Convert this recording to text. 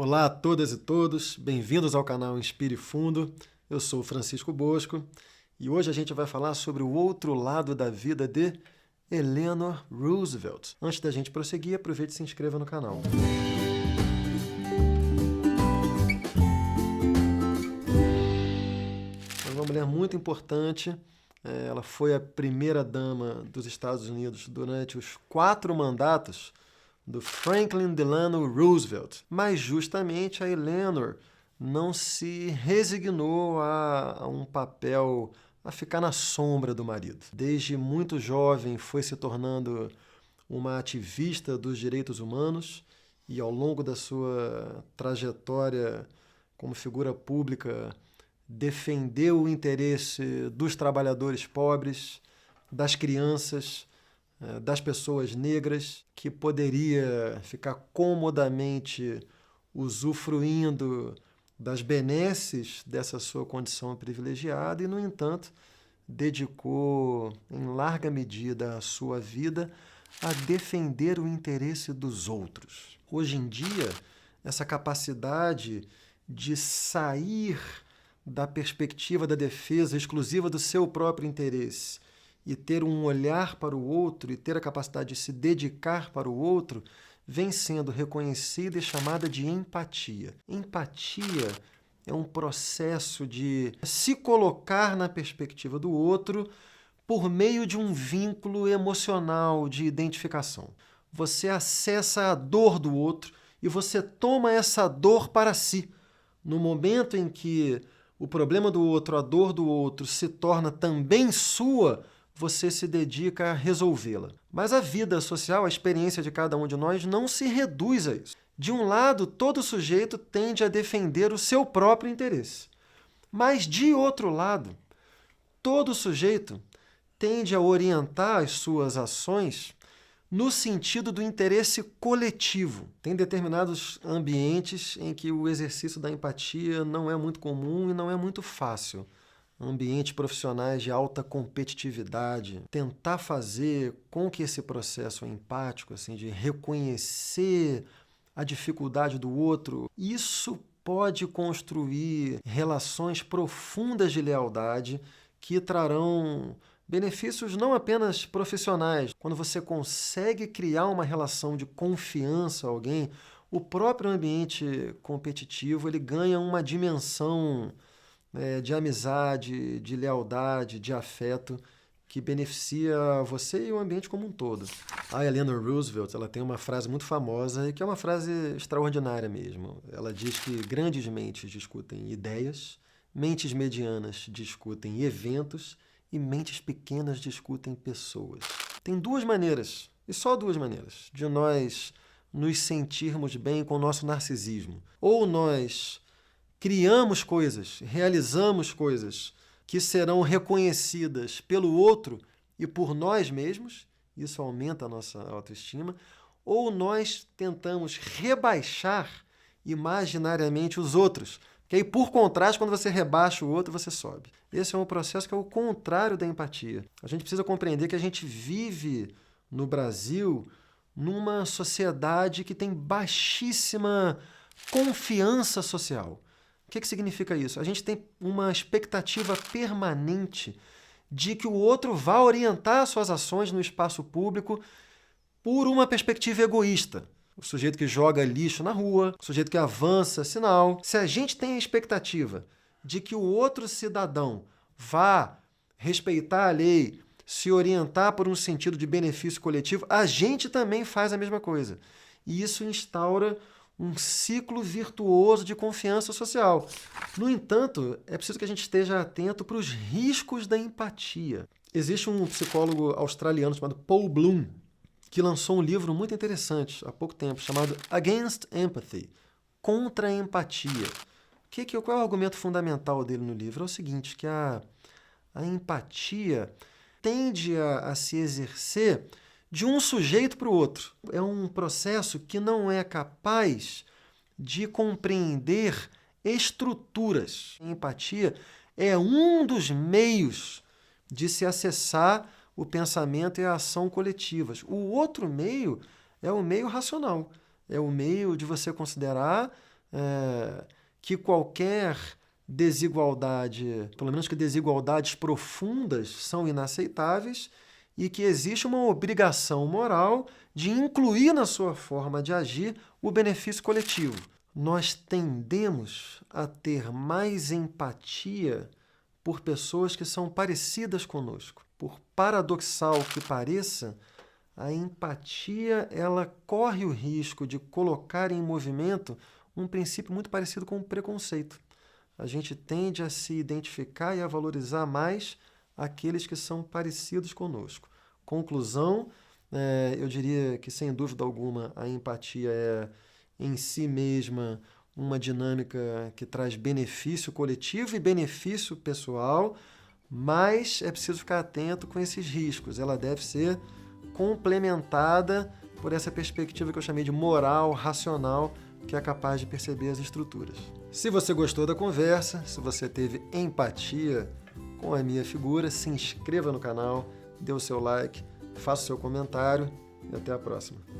Olá a todas e todos, bem-vindos ao canal Inspire Fundo. Eu sou o Francisco Bosco e hoje a gente vai falar sobre o outro lado da vida de Eleanor Roosevelt. Antes da gente prosseguir, aproveite e se inscreva no canal. É uma mulher muito importante. Ela foi a primeira-dama dos Estados Unidos durante os 4 mandatos do Franklin Delano Roosevelt. Mas justamente a Eleanor não se resignou a um papel, a ficar na sombra do marido. Desde muito jovem foi se tornando uma ativista dos direitos humanos e ao longo da sua trajetória como figura pública defendeu o interesse dos trabalhadores pobres, das crianças, das pessoas negras, que poderia ficar comodamente usufruindo das benesses dessa sua condição privilegiada e, no entanto, dedicou em larga medida a sua vida a defender o interesse dos outros. Hoje em dia, essa capacidade de sair da perspectiva da defesa exclusiva do seu próprio interesse e ter um olhar para o outro e ter a capacidade de se dedicar para o outro, vem sendo reconhecida e chamada de empatia. Empatia é um processo de se colocar na perspectiva do outro por meio de um vínculo emocional de identificação. Você acessa a dor do outro e você toma essa dor para si. No momento em que o problema do outro, a dor do outro, se torna também sua, você se dedica a resolvê-la. Mas a vida social, a experiência de cada um de nós, não se reduz a isso. De um lado, todo sujeito tende a defender o seu próprio interesse. Mas, de outro lado, todo sujeito tende a orientar as suas ações no sentido do interesse coletivo. Tem determinados ambientes em que o exercício da empatia não é muito comum e não é muito fácil. Ambientes profissionais de alta competitividade, tentar fazer com que esse processo empático, assim, de reconhecer a dificuldade do outro, isso pode construir relações profundas de lealdade que trarão benefícios não apenas profissionais. Quando você consegue criar uma relação de confiança a alguém, o próprio ambiente competitivo ele ganha uma dimensão de amizade, de lealdade, de afeto, que beneficia você e o ambiente como um todo. A Eleanor Roosevelt ela tem uma frase muito famosa, e que é uma frase extraordinária mesmo. Ela diz que grandes mentes discutem ideias, mentes medianas discutem eventos e mentes pequenas discutem pessoas. Tem 2 maneiras, e só 2 maneiras, de nós nos sentirmos bem com o nosso narcisismo. Ou nós criamos coisas, realizamos coisas que serão reconhecidas pelo outro e por nós mesmos, isso aumenta a nossa autoestima, ou nós tentamos rebaixar imaginariamente os outros, que aí, por contraste, quando você rebaixa o outro, você sobe. Esse é um processo que é o contrário da empatia. A gente precisa compreender que a gente vive no Brasil numa sociedade que tem baixíssima confiança social. O que significa isso? A gente tem uma expectativa permanente de que o outro vá orientar suas ações no espaço público por uma perspectiva egoísta. O sujeito que joga lixo na rua, o sujeito que avança sinal. Se a gente tem a expectativa de que o outro cidadão vá respeitar a lei, se orientar por um sentido de benefício coletivo, a gente também faz a mesma coisa. E isso instaura um ciclo virtuoso de confiança social. No entanto, é preciso que a gente esteja atento para os riscos da empatia. Existe um psicólogo australiano chamado Paul Bloom, que lançou um livro muito interessante há pouco tempo, chamado Against Empathy, Contra a Empatia. Qual é o argumento fundamental dele no livro? É o seguinte, que a empatia tende a se exercer de um sujeito para o outro. É um processo que não é capaz de compreender estruturas. A empatia é um dos meios de se acessar o pensamento e a ação coletivas. O outro meio é o meio racional. É o meio de você considerar que qualquer desigualdade, pelo menos que desigualdades profundas, são inaceitáveis e que existe uma obrigação moral de incluir na sua forma de agir o benefício coletivo. Nós tendemos a ter mais empatia por pessoas que são parecidas conosco. Por paradoxal que pareça, a empatia ela corre o risco de colocar em movimento um princípio muito parecido com o preconceito. A gente tende a se identificar e a valorizar mais aqueles que são parecidos conosco. Conclusão, eu diria que, sem dúvida alguma, a empatia é, em si mesma, uma dinâmica que traz benefício coletivo e benefício pessoal, mas é preciso ficar atento com esses riscos. Ela deve ser complementada por essa perspectiva que eu chamei de moral, racional, que é capaz de perceber as estruturas. Se você gostou da conversa, se você teve empatia com a minha figura, se inscreva no canal, dê o seu like, faça o seu comentário e até a próxima.